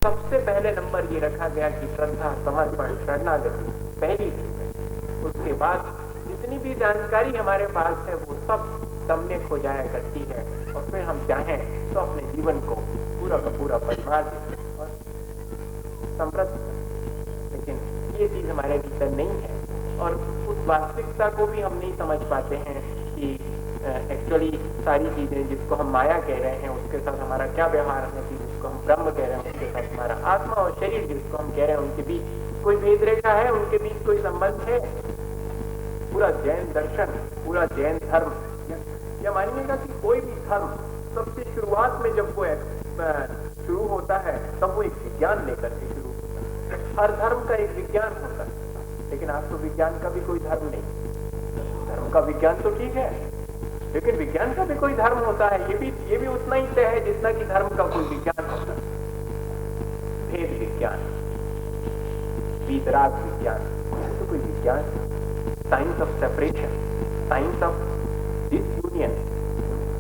सबसे पहले नंबर ये रखा गया कि श्रद्धा, समर्पण, शरणागति पहली चीज है। उसके बाद जितनी भी जानकारी हमारे पास है वो सब सम्यक हो जाया करती है, और फिर हम चाहें तो अपने जीवन को पूरा का पूरा परिमार्जित और समृद्ध। लेकिन ये चीज हमारे भीतर नहीं है, और उस वास्तविकता को भी हम नहीं समझ पाते हैं कि एक्चुअली सारी चीजें जिसको हम माया कह रहे हैं उसके साथ हमारा क्या व्यवहार है, जिसको हम ब्रह्म कह रहे हैं उसके साथ हमारा आत्मा और शरीर जिसको हम कह रहे हैं उनके बीच कोई भेद रेखा है, उनके बीच कोई संबंध है। पूरा जैन दर्शन, पूरा जैन धर्म, या मानिएगा कि कोई भी धर्म सबसे शुरुआत में जब वो शुरू होता है तब वो एक विज्ञान लेकर के शुरू होता है। हर धर्म का एक विज्ञान होता है, लेकिन आज तो विज्ञान का भी कोई धर्म नहीं। धर्म का विज्ञान तो ठीक है, लेकिन विज्ञान का भी कोई धर्म होता है, ये भी उतना ही तय है जितना कि धर्म का कोई विज्ञान होता है। भेद विज्ञान, वीतराग विज्ञान, तो कोई विज्ञान, science of separation, science of disunion,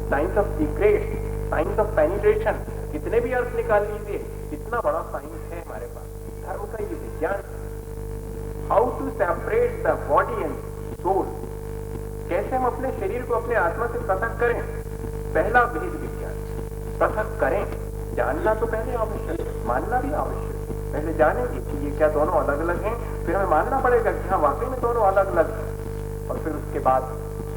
science of secret, science of penetration, कितने भी अर्थ निकाल लीजिए, इतना बड़ा साइंस है हमारे पास। धर्म का ये विज्ञान, how to separate the body and soul, कैसे हम अपने शरीर को अपने आत्मा से पृथक करें, पहला भेद विज्ञान। पृथक करें, जानना तो पहले आवश्यक, मानना भी आवश्यक। पहले जानेंगे कि ये क्या दोनों अलग अलग हैं, फिर हमें मानना पड़ेगा कि हाँ वाकई में दोनों अलग अलग हैं, और फिर उसके बाद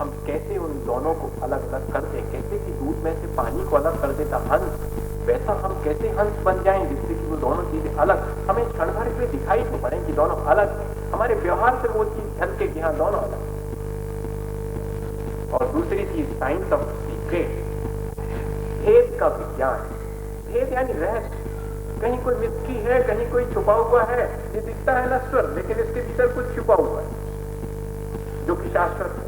हम कैसे उन दोनों को अलग अलग कर दें। कैसे कि दूध में से पानी को अलग कर देता हंस, वैसा हम कैसे हंस बन जाएं जिससे कि वो दोनों चीजें अलग हमें क्षण भर में दिखाई तो पड़े कि दोनों अलग हैं, हमारे व्यवहार से वो चीज झलके कि हाँ दोनों अलग। और दूसरी चीज साइंस ऑफ सीक्रेट, भेद का विज्ञान। भेद यानी रहस्य, कहीं कोई मिस्ट्री है, कहीं कोई छुपा हुआ है। ये दिखता है नश्वर, लेकिन इसके भीतर कुछ छुपा हुआ है जो कि शाश्वत है।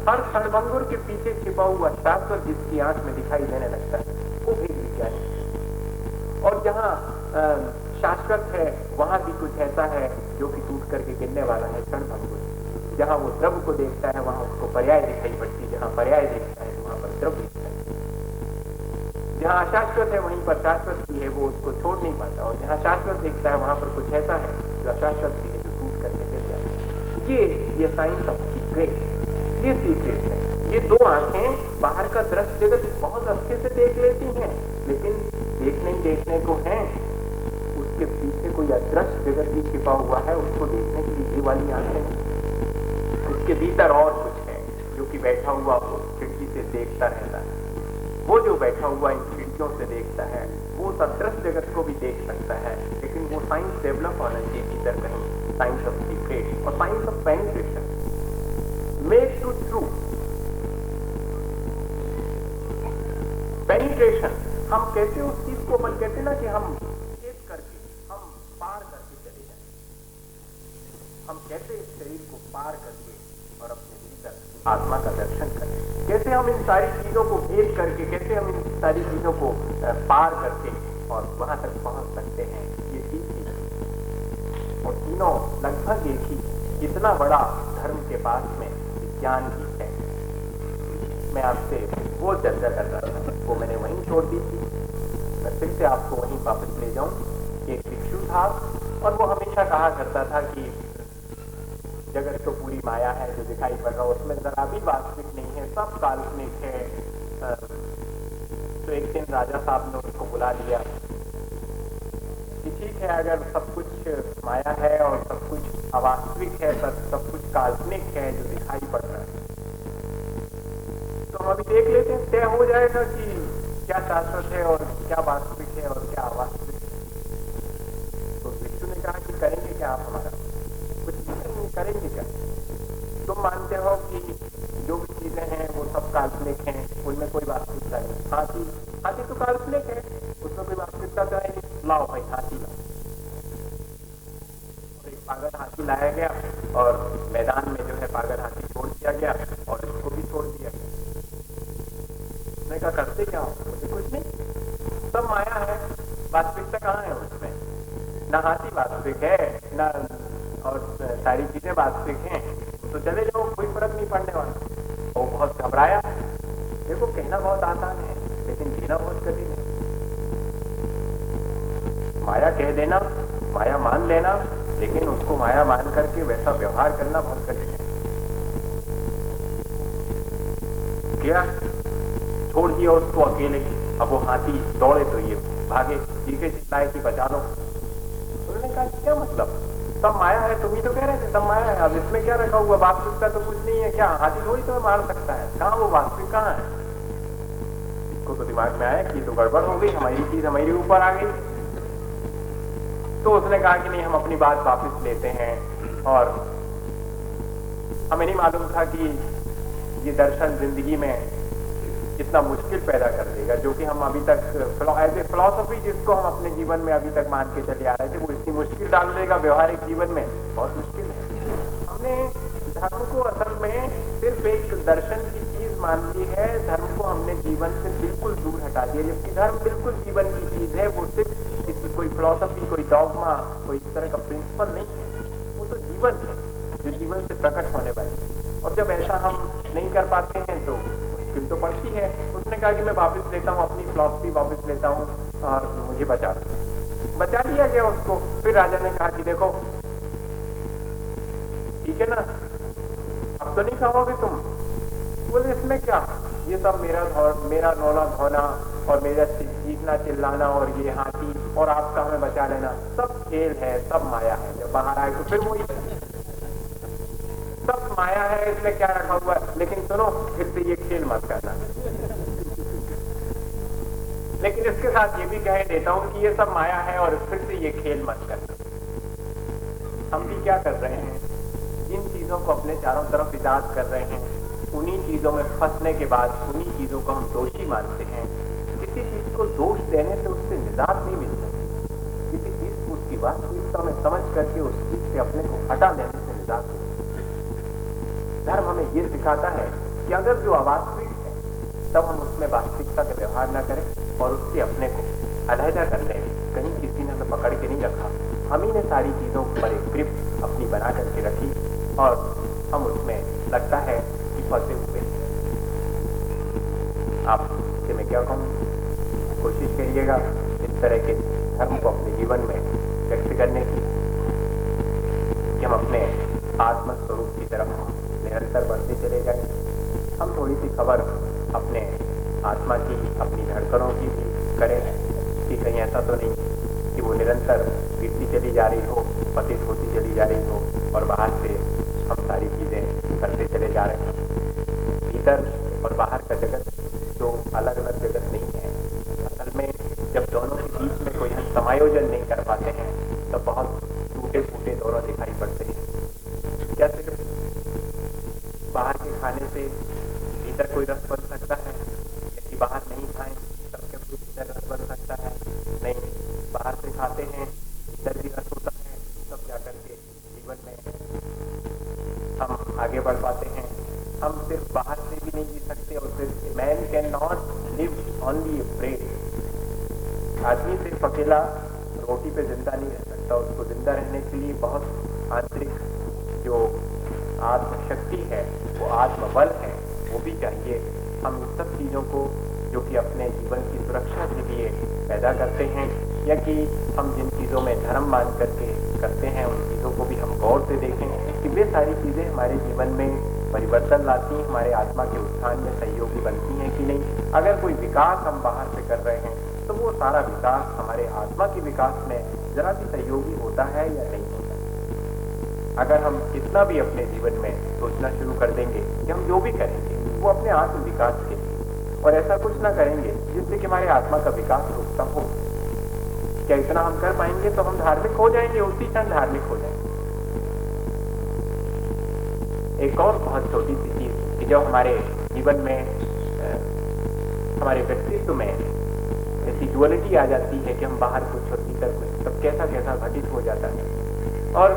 हर क्षणभंगुर के पीछे छिपा हुआ शाश्वत जिसकी आंख में दिखाई देने लगता है वो भेद विज्ञान है। और जहाँ शाश्वत है वहां भी कुछ ऐसा है जो कि टूट करके गिरने वाला है, क्षणभंगुर। जहाँ वो द्रव्य को देखता है वहां उसको पर्याय दिखाई पड़ती है, जहाँ पर्याय देखता है वहां पर द्रव्य दिखता है। जहाँ अशाश्वत है वहीं पर शाश्वत भी है, वो उसको छोड़ नहीं पाता, और जहाँ शाश्वत देखता है वहां पर कुछ ऐसा है जो अशाश्वत भी है, जो टूट करके गिर जाता है। ये साइंस ऑफ सीक्रेट, ये सीक्रेट है। ये दो आंखें बाहर का दृश्य जगत बहुत अच्छे से देख लेती हैं, लेकिन देखने को है उसके पीछे कोई अदृश्य जगत भी छिपा हुआ है, उसको देखने के लिए ये वाली आंखें, उसके भीतर और कुछ है जो कि बैठा हुआ उस खिड़की से देखता रहता है। वो जो बैठा हुआ इन खिड़कियों से देखता है वो अदृश्य जगत को भी देख सकता है, लेकिन वो साइंस डेवलप होना चाहिए भीतर कहीं, साइंस ऑफ सीक्रेट और science of penetration, make to true. Penetration, हम कैसे उस चीज को अपन कहते हैं ना कि हम छेद करके, हम पार करके चले जाए, हम कैसे इस शरीर को पार करके और अपने भीतर आत्मा का दर्शन करें, कैसे हम इन सारी चीजों को भेद करके, कैसे हम इन सारी चीजों को पार करके और वहां तक पहुंच सकते हैं। ये तीन, और तीनों लगभग एक ही, इतना बड़ा धर्म के पास में विज्ञान भी है। मैं आपसे वो चर्चा कर रहा था, वो मैंने वहीं छोड़ दी थी, मैं फिर से आपको वहीं वापस ले जाऊं। एक भिक्षु था और वो हमेशा कहा करता था कि जगत तो पूरी माया है जो दिखाई पड़ रहा है, उसमें जरा भी वास्तविक नहीं है, सब काल्पनिक है। तो एक दिन राजा साहब ने उसको बुला लिया कि ठीक है, अगर सब कुछ माया है और सब कुछ अवास्तविक है, सब कुछ काल्पनिक है जो दिखाई पड़ रहा है, तो हम अभी देख लेते हैं, तय हो जाएगा कि क्या शाश्वत है और क्या वास्तविक है और क्या अवास्तविक है। तो भिक्षु ने कहा कि करेंगे क्या आप हमारा? कुछ नहीं करेंगे क्या? तुम मानते हो कि जो भी चीजें हैं वो सब काल्पनिक हैं, उनमें कोई वास्तविकता नहीं। हाथी तो काल्पनिक है, उसमें कोई वास्तविकता तो है नहीं, लाओ भाई हाथी लाओ। एक पागल हाथी लाया गया और मैदान में जो है पागल हाथी छोड़ दिया गया और इसको भी छोड़ दिया गया। मैं कहा करते क्या हो? कुछ नहीं, सब माया है, वास्तविकता कहाँ है उसमें? ना हाथी वास्तविक है, ना और सारी चीजें वास्तविक हैं, तो चले जाओ, कोई फर्क नहीं पड़ने वाला। वो बहुत घबराया। देखो कहना बहुत आसान है, लेकिन जीना बहुत कठिन है। माया कह देना, माया मान लेना, लेकिन उसको माया मान करके वैसा व्यवहार करना बहुत कठिन है। क्या छोड़ दिया उसको अकेले, अब वो हाथी दौड़े तो ये भागे, चीखे चिल्लाए कि बचा लो। उन्होंने कहा क्या मतलब, सब माया है, तुम ही तो कह रहे थे सब माया है, अब इसमें क्या रखा हुआ, वास्तविकता तो कुछ नहीं है, क्या हाथी थोड़ी तो मार सकता है, कहाँ वो वास्तविक कहाँ है। इसको तो दिमाग में आया कि तो गड़बड़ हो गई, हमारी चीज हमारे ऊपर आ गई। तो उसने कहा कि नहीं, हम अपनी बात वापस लेते हैं, और हमें नहीं मालूम था कि ये दर्शन जिंदगी में इतना मुश्किल पैदा कर देगा, जो कि हम अभी तक एज ए फिलॉसफी जिसको हम अपने जीवन में अभी तक मान के चले आ रहे थे, वो इतनी मुश्किल डाल देगा व्यवहारिक जीवन में, बहुत मुश्किल है। हमने धर्म को असल में सिर्फ एक दर्शन की चीज मान ली है, धर्म को हमने जीवन से बिल्कुल दूर हटा दिया, जबकि धर्म बिल्कुल जीवन की चीज है, वो सिर्फ कोई फिलॉसफी, कोई डॉगमा, कोई इस तरह का प्रिंसिपल नहीं है, वो तो जीवन है जो जीवन से प्रकट होने वाली। और जब ऐसा हम नहीं कर पाते हैं तो मुश्किल तो पड़ती है। उसने कहा कि मैं वापस लेता हूँ, अपनी फिलॉसफी वापस लेता हूँ और मुझे बचा लिया गया उसको। फिर राजा ने कहा कि देखो ठीक है ना, अब तो नहीं खाओगे तुम। बोले इसमें क्या, ये सब मेरा नौला धोना और मेरा जीतना चिल्लाना और ये हाथी और आपका हमें बचा लेना सब खेल है, सब माया है। जब बाहर आए तो फिर वही सब माया है, इसमें क्या रखा हुआ है, लेकिन सुनो फिर से ये खेल मत करना। लेकिन इसके साथ ये भी कह देता हूं कि ये सब माया है और फिर से ये खेल मत करना। हम भी क्या कर रहे हैं, जिन चीजों को अपने चारों तरफ इजाद कर रहे हैं, उन्हीं चीजों में फंसने के बाद उन्हीं चीजों को हम दोषी मानते हैं। किसी चीज को दोष देने से उससे निजात नहीं मिल सकती, किसी चीज को उसकी वास्तविकता में समझ करके उस चीज से अपने को हटा देने से निजात मिल सकती। धर्म हमें ये सिखाता है कि अगर जो अवास्तविक है तब हम उसमें वास्तविकता का व्यवहार न करें और उससे अपने को अलहदा कर लें। कहीं किसी ने हमें पकड़ के नहीं रखा, हम ही ने सारी चीजों पर एक ग्रिप अपनी बना करके रखी और हम उसमें लगता है कि फंसे हुए। आपसे मैं क्या कहूँ, कोशिश करिएगा इस तरह के धर्म को अपने जीवन में व्यक्त करने की, कि हम अपने आत्मस्वरूप की तरफ निरंतर बढ़ते चले जाएं। हम थोड़ी सी खबर अपने आत्मा की, अपनी धड़कनों की भी करें कि कहीं ऐसा तो नहीं कि वो निरंतर गिरती चली जा रही हो, पतित होती चली जा रही हो और बाहर से हम सारी चीजें करते चले जा रहे हैं। भीतर और बाहर का जगत जो अलग अलग जगत नहीं है, असल में जब दोनों के बीच में कोई हम समायोजन नहीं कर पाते हैं तब बहुत टूटे फूटे दोनों दिखाई पड़ते हैं। क्या सिर्फ बाहर के खाने से भीतर कोई रस बन सकता है, यदि बाहर नहीं खाएं तब क्या कोई भीतर रस बन सकता है? नहीं, बाहर से खाते हैं भीतर भी रस होता है, तब जाकर के जीवन में हम आगे बढ़ पाते हैं। हम सिर्फ बाहर से भी नहीं जी सकते और सिर्फ man can not live only bread. आदमी सिर्फ अकेला रोटी पे जिंदा नहीं रह सकता, उसको जिंदा रहने के लिए बहुत आंतरिक जो आत्मशक्ति है, वो आत्मबल है, वो भी चाहिए। हम इन सब चीजों को जो कि अपने जीवन की सुरक्षा के लिए पैदा करते हैं या कि हम जिन चीजों में धर्म मान करके करते हैं, उन चीजों को भी हम गौर से देखें कि वे सारी चीजें हमारे जीवन में परिवर्तन लाती हैं, हमारे आत्मा के उत्थान में सहयोगी बनती हैं कि नहीं। अगर कोई विकास हम बाहर से कर रहे हैं तो वो सारा विकास हमारे आत्मा के विकास में जरा भी सहयोगी होता है या नहीं होता। अगर हम इतना भी अपने जीवन में सोचना शुरू कर देंगे कि हम जो भी करेंगे वो अपने आत्म विकास के लिए, और ऐसा कुछ ना करेंगे जिससे कि हमारे आत्मा का विकास रुकता हो, क्या इतना हम कर पाएंगे तो हम धार्मिक हो जाएंगे, उसी क्षण धार्मिक हो जाएंगे। एक और बहुत छोटी सी चीज कि जब हमारे जीवन में हमारे व्यक्तित्व में ऐसी डुअलिटी आ जाती है कि हम बाहर कुछ और भीतर कुछ, तब कैसा कैसा घटित हो जाता है। और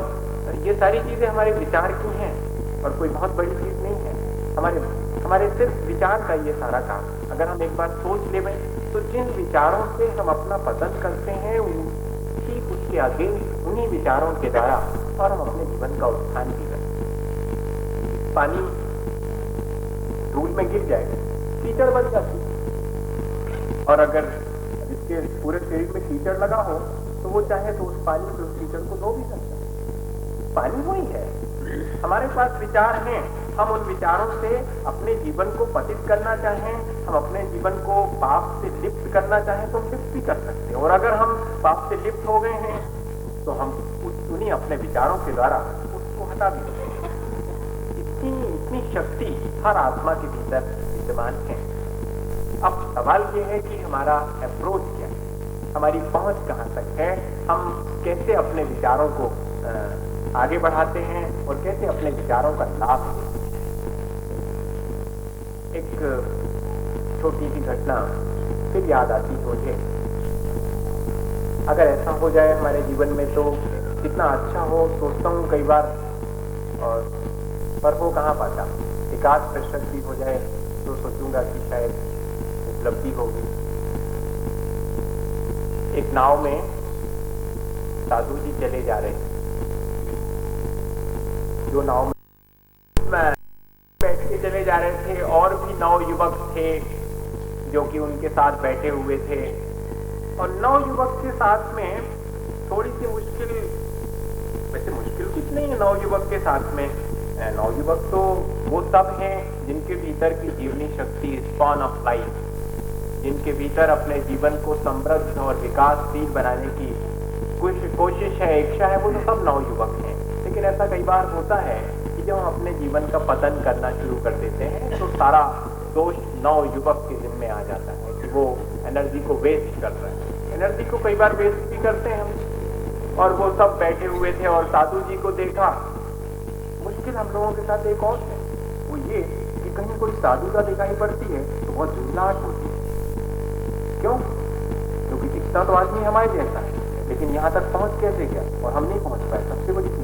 ये सारी चीजें हमारे विचार की हैं और कोई बहुत बड़ी चीज नहीं है। हमारे सिर्फ विचार का ये सारा काम, अगर हम एक बार सोच ले तो जिन विचारों से हम अपना पतन करते हैं ठीक उसके आगे उन्हीं विचारों के द्वारा और हम अपने जीवन का उत्थान भी करते हैं। पानी धूल में गिर जाए कीचड़ बन जाती है, और अगर इसके पूरे शरीर में कीचड़ लगा हो तो तो वो चाहे तो उस पानी को, उस कीचड़ को धो भी सकता है। पानी वही है। हमारे पास विचार हैं, हम उन विचारों से अपने जीवन को पतित करना चाहें, हम अपने जीवन को पाप से लिप्त करना चाहें तो हम लिप्त भी कर सकते हैं। और अगर हम पाप से लिप्त हो गए हैं तो हम उन्हीं अपने विचारों के द्वारा उसको हटा भी सकते हैं। इतनी शक्ति हर आत्मा के भीतर विद्यमान है। अब सवाल यह है कि हमारा अप्रोच क्या है, हमारी पहुंच कहां तक है, हम कैसे अपने विचारों को आगे बढ़ाते हैं और कैसे अपने विचारों का लाभ लेते हैं। एक छोटी सी घटना फिर याद आती है मुझे। अगर ऐसा हो जाए हमारे जीवन में तो कितना अच्छा हो, सोचता हूँ कई बार, और पर हो कहाँ पाता। एकाध प्रतिशत भी हो जाए तो सोचूंगा कि शायद उपलब्धि होगी। एक नाव में साधु जी चले जा रहे हैं, जो नाव में बैठ के चले जा रहे थे, और भी 9 युवक थे जो कि उनके साथ बैठे हुए थे। और 9 युवक के साथ में थोड़ी सी मुश्किल, वैसे मुश्किल कुछ नहीं है 9 युवक के साथ में। 9 युवक तो वो सब हैं जिनके भीतर की जीवनी शक्ति, स्पॉन ऑफ लाइफ, जिनके भीतर अपने जीवन को समृद्ध और विकासशील बनाने की कोशिश है, इच्छा है, वो तो सब 9 युवक हैं। लेकिन ऐसा कई बार होता है कि जब हम अपने जीवन का पतन करना शुरू कर देते हैं तो सारा दोष 9 युवक के जिम्मे आ जाता है कि वो एनर्जी को वेस्ट कर रहे हैं। एनर्जी को कई बार वेस्ट भी करते हैं हम। और वो सब बैठे हुए थे और साधु जी को देखा। मुश्किल हम लोगों के साथ एक और है, वो ये कि कहीं कोई साधुता दिखाई पड़ती है तो बहुत झुंझलाहट होती है। क्यों? क्योंकि दिखता तो आदमी हमारे जैसा है, लेकिन यहाँ तक पहुंच कैसे गया और हम नहीं पहुंच पाए। सबसे बड़ी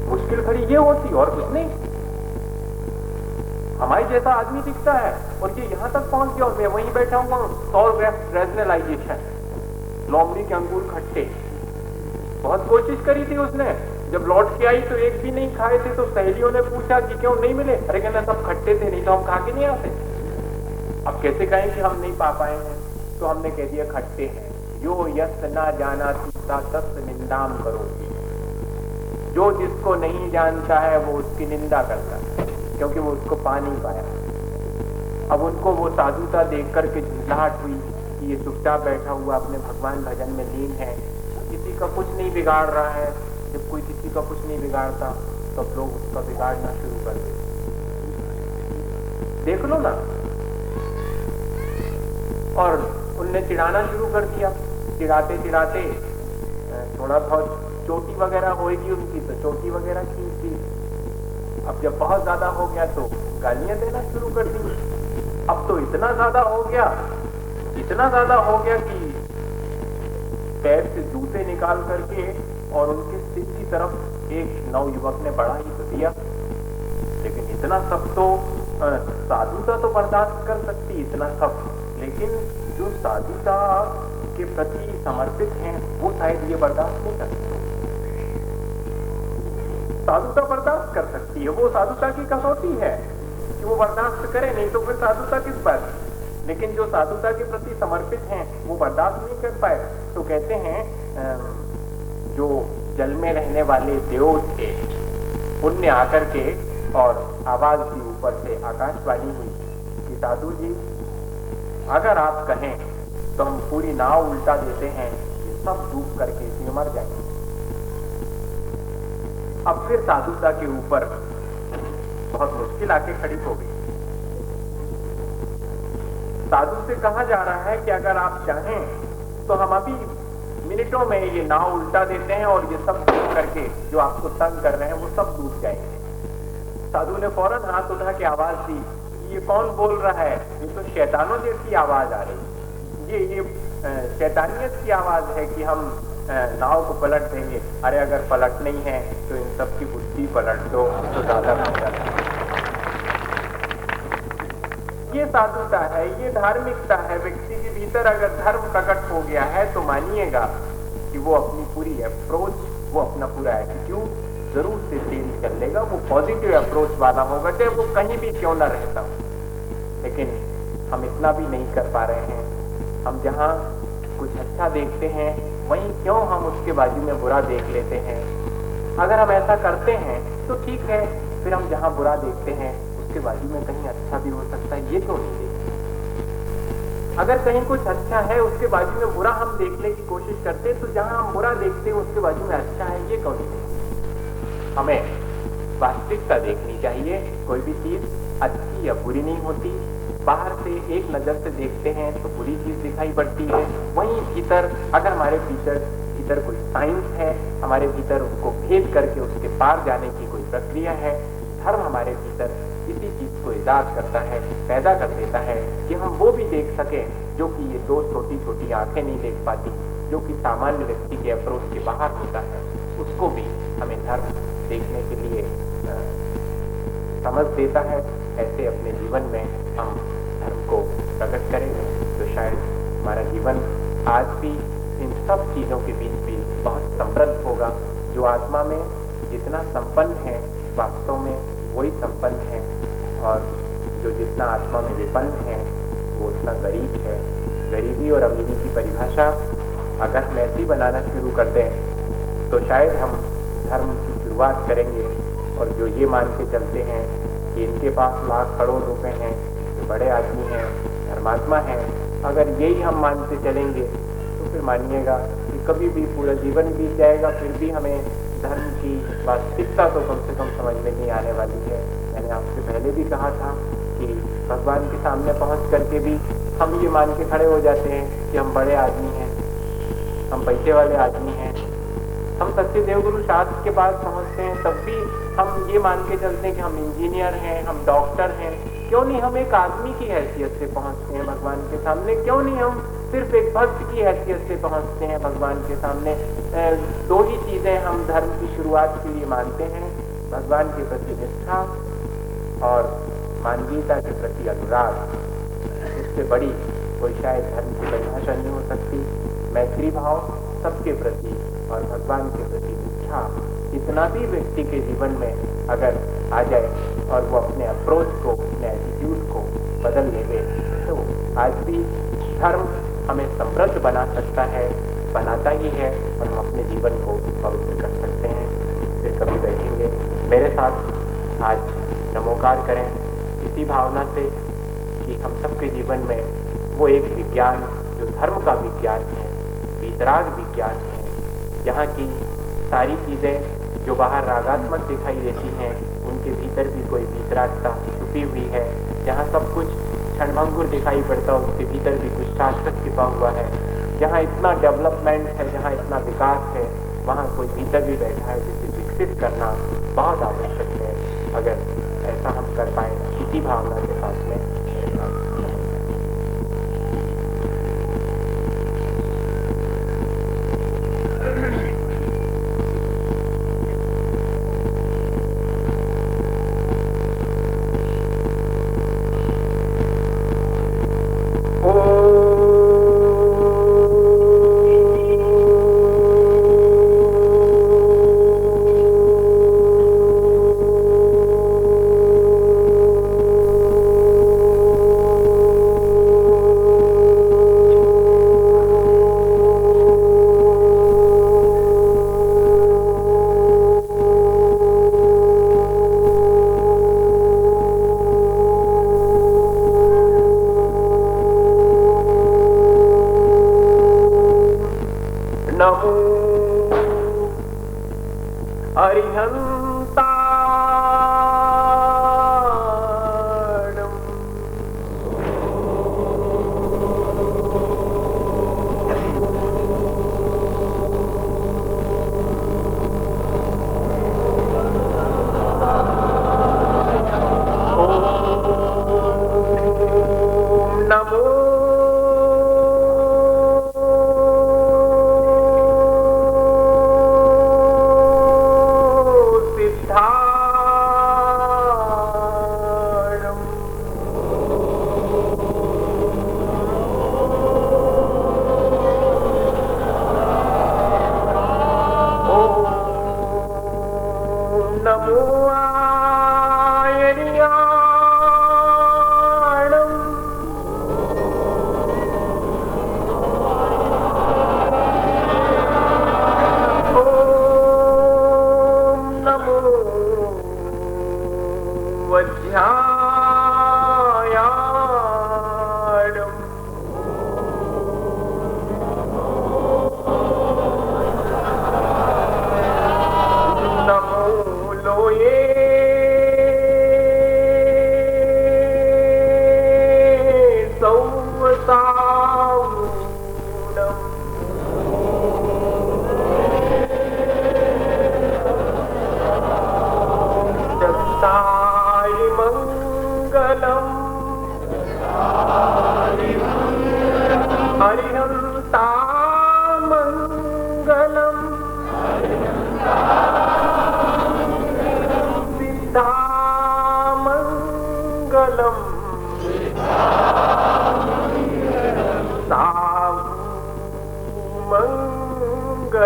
मुश्किल खड़ी ये होती और कुछ नहीं। हमारे जैसा आदमी दिखता है और ये यहाँ तक पहुंच गया और मैं वहीं बैठा हुआ हूँ। 100 ग्राम रेजनलाइजेशन, लोमड़ी के अंगूर खट्टे। बहुत कोशिश करी थी उसने, जब लौट के आई तो एक भी नहीं खाए थे। तो सहेलियों ने पूछा कि क्यों नहीं मिले? अरे कहना सब खट्टे थे, नहीं तो हम खा के नहीं आते। अब कैसे कहें कि हम नहीं पा पाए हैं? तो हमने कह दिया खट्टे हैं। यो यस ना जाना सा तस् निंदाम करोगी। जो जिसको नहीं जानता है वो उसकी निंदा करता है, क्योंकि वो उसको पा नहीं पाया। अब उनको वो साधुता देख करके झुंझलाहट हुई कि ये चुपचाप बैठा हुआ अपने भगवान भजन में लीन है, किसी का कुछ नहीं बिगाड़ रहा है। जब कोई किसी का कुछ नहीं बिगाड़ता तो अब लोग उसका बिगाड़ना शुरू कर देते। देख लो ना। और उनने चिढ़ाना शुरू कर दिया। चिढ़ाते चिढ़ाते थोड़ा बहुत चोटी वगैरह होगी उनकी, तो चोटी वगैरह खींच दी। अब जब बहुत ज्यादा हो गया तो गालियां देना शुरू कर दी। अब तो इतना ज्यादा हो गया कि पैर से जूते निकाल करके और उनके सिर की तरफ एक 9 युवक ने बढ़ा ही तो दिया। लेकिन इतना सब तो साधुता तो बर्दाश्त कर सकती, इतना सब। लेकिन जो साधुता के प्रति समर्पित हैं वो शायद ये बर्दाश्त नहीं कर सकते। साधुता बर्दाश्त कर सकती है, वो साधुता की कसौटी है कि वो बर्दाश्त करे, नहीं तो फिर साधुता किस बात। लेकिन जो साधुता के प्रति समर्पित हैं वो बर्दाश्त नहीं कर पाए। तो कहते हैं जो जल में रहने वाले देव थे उनने आकर के और आवाज दी ऊपर से, आकाशवाणी हुई कि साधु जी अगर आप कहें तो हम पूरी नाव उल्टा देते हैं, ये सब डूब करके इसमें मर जाएंगे। अब फिर साधुता के ऊपर बहुत मुश्किल आके खड़ी हो गई। साधु से कहा जा रहा है कि अगर आप चाहें तो हम अभी मिनटों में ये नाव उल्टा देते हैं और ये सब डूब करके जो आपको तंग कर रहे हैं वो सब डूब जाएंगे। साधु ने फौरन हाथ उठा के आवाज दी, ये कौन बोल रहा है? ये तो शैतानों जैसी आवाज आ रही, ये शैतानियत की आवाज है कि हम नाव को पलट देंगे। अरे अगर पलट नहीं है तो इन सब की बुद्धि पलट दो तो ज्यादा बेहतर है। ये साधुता है, ये धार्मिकता है। व्यक्ति के भीतर अगर धर्म प्रकट हो गया है तो मानिएगा कि वो अपनी पूरी अप्रोच, वो अपना पूरा एटीट्यूड जरूर से चेंज कर लेगा। वो पॉजिटिव अप्रोच वाला होगा, चाहे वो कहीं भी क्यों ना रहता हो। लेकिन हम इतना भी नहीं कर पा रहे हैं। हम जहाँ कुछ अच्छा देखते हैं वहीं क्यों हम उसके बाजू में बुरा देख लेते हैं? अगर हम ऐसा करते हैं तो ठीक है, फिर हम जहां बुरा देखते हैं उसके बाजू में कहीं अच्छा भी हो सकता है, ये क्यों नहीं देखते? अगर कहीं कुछ अच्छा है उसके बाजू में बुरा हम देखने की कोशिश करते हैं, तो जहां हम बुरा देखते हैं उसके बाजू में अच्छा है, ये क्यों नहीं देखते? हमें वास्तविकता देखनी चाहिए। कोई भी चीज अच्छी या बुरी नहीं होती। बाहर से एक नजर से देखते हैं तो बुरी चीज दिखाई पड़ती है, वहीं भीतर अगर हमारे भीतर कोई साइंस है, हमारे भीतर उसको भेद करके उसके पार जाने की कोई प्रक्रिया है, धर्म हमारे भीतर इसी चीज को इजाद करता है, पैदा कर देता है कि हम वो भी देख सकें जो कि ये दो छोटी छोटी आंखें नहीं देख पाती, जो कि सामान्य व्यक्ति के अप्रोच के बाहर होता है, उसको भी हमें धर्म देखने के लिए समझ देता है। ऐसे अपने जीवन में हम धर्म को प्रकट करेंगे तो शायद हमारा जीवन आज भी इन सब चीजों के बीच भी बहुत समृद्ध होगा। जो आत्मा में जितना संपन्न है वास्तव में वही संपन्न है, और जो जितना आत्मा में विपन्न है वो उतना गरीब है। गरीबी और अमीरी की परिभाषा अगर हम ऐसी बनाना शुरू कर दें तो शायद हम धर्म की शुरुआत करेंगे, और जो ये मान के चलते हैं कि इनके पास लाख करोड़ रुपए हैं, जो बड़े आदमी हैं, धर्मात्मा हैं, अगर यही हम मानते चलेंगे तो फिर मानिएगा कि कभी भी पूरा जीवन बीत जाएगा, फिर भी हमें धर्म की वास्तविकता तो कम से कम समझ में नहीं आने वाली है। मैंने आपसे पहले भी कहा था कि भगवान के सामने पहुंच करके भी हम ये मान के खड़े हो जाते हैं कि हम बड़े आदमी हैं, हम पैसे वाले आदमी हैं। हम सच्चे देवगुरु शास्त्र के पास पहुंचते हैं तब भी हम ये मान के चलते हैं कि हम इंजीनियर हैं, हम डॉक्टर हैं। क्यों नहीं हम एक आदमी की हैसियत से पहुंचते हैं भगवान के सामने? क्यों नहीं हम सिर्फ एक भक्त की हैसियत से पहुंचते हैं भगवान के सामने? दो ही चीजें हम धर्म की शुरुआत के लिए मानते हैं, भगवान के प्रति निष्ठा और मानवीयता के प्रति अनुराग। इससे बड़ी कोई शायद धर्म की परिभाषा नहीं हो सकती। मैत्री भाव सबके प्रति और भगवान के प्रति निष्ठा इतना भी व्यक्ति के जीवन में अगर आ जाए और वो अपने अप्रोच को, अपने एटीट्यूड को बदल लेंगे, तो आज भी धर्म हमें समृद्ध बना सकता है, बनाता ही है, और हम अपने जीवन को पवित्र कर सकते हैं। फिर कभी बैठेंगे मेरे साथ, आज नमोकार करें इसी भावना से कि हम सबके जीवन में वो एक विज्ञान जो धर्म का विज्ञान है, वीतराग विज्ञान है, जहाँ की सारी चीजें जो बाहर रागात्मक दिखाई देती हैं उनके भीतर भी कोई वीतरागता छुपी हुई है। जहाँ सब कुछ क्षणभंगुर दिखाई पड़ता है उसके भीतर भी कुछ शाश्वत छिपा हुआ है। जहाँ इतना डेवलपमेंट है, जहाँ इतना विकास है, वहाँ कोई भीतर भी बैठा है जिसे विकसित करना बहुत आवश्यक है। अगर ऐसा हम कर पाए इसी भावना के साथ में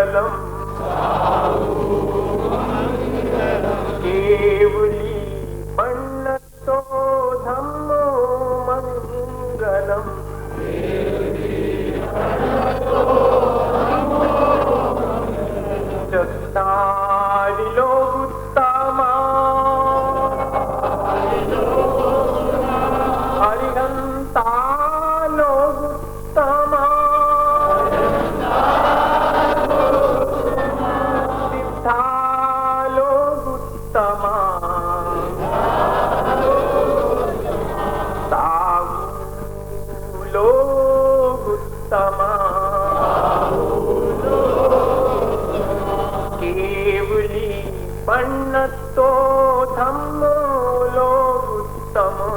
मंगलम केवली पन्नतो धम्मो मंगलम चत्तारिलो उत्तमा अरिहन्तालो उत्तमा सिद्धालो उत्तमा साहुलो उत्तमा केवली पन्नतो धम्मो लोगुत्तमो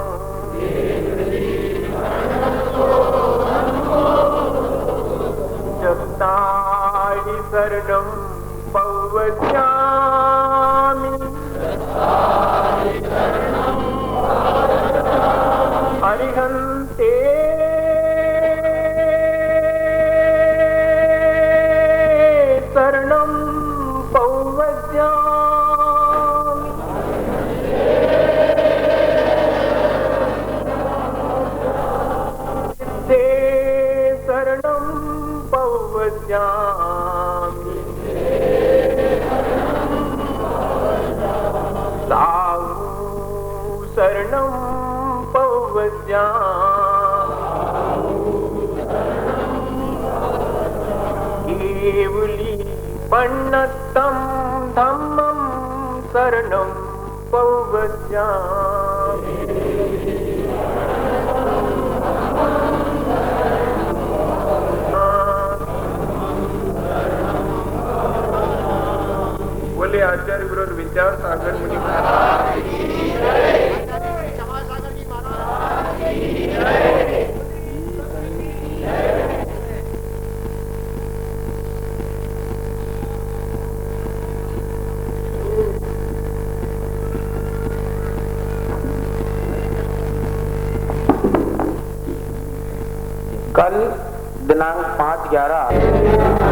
चत्तारि शरणं पवस्यामि अरिहन्ते शरणं पवस्यामि सिद्धे शरणं पवस्यामि साहु शरणं पवस्यामि केवली पन्नतं धम्मं शरणं पवस्यामि बोले आचार्य गुरु विद्यासागर मुनि महाराज की जय। कल दिनांक 5/11